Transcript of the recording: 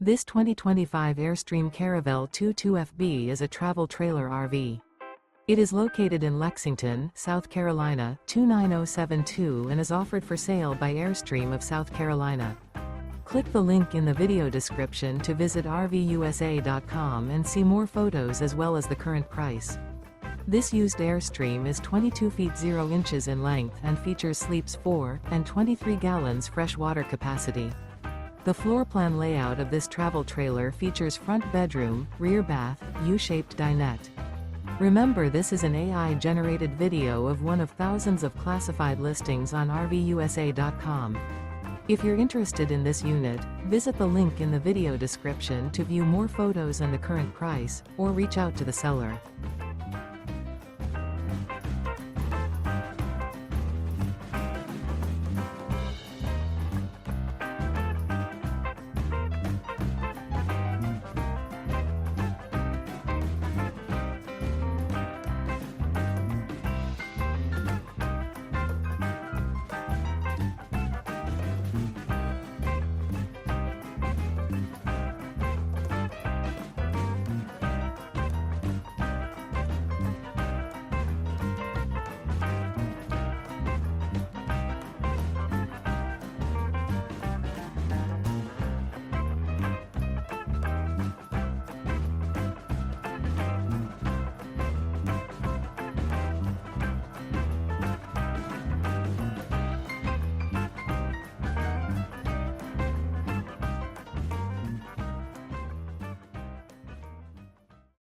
This 2025 Airstream Caravel 22FB is a travel trailer RV. It is located in Lexington, South Carolina, 29072 and is offered for sale by Airstream of South Carolina. Click the link in the video description to visit RVUSA.com and see more photos as well as the current price. This used Airstream is 22 feet 0 inches in length and features sleeps 4 and 23 gallons fresh water capacity. The floor plan layout of this travel trailer features front bedroom, rear bath, U-shaped dinette. Remember, this is an AI-generated video of one of thousands of classified listings on RVUSA.com. If you're interested in this unit, visit the link in the video description to view more photos and the current price, or reach out to the seller.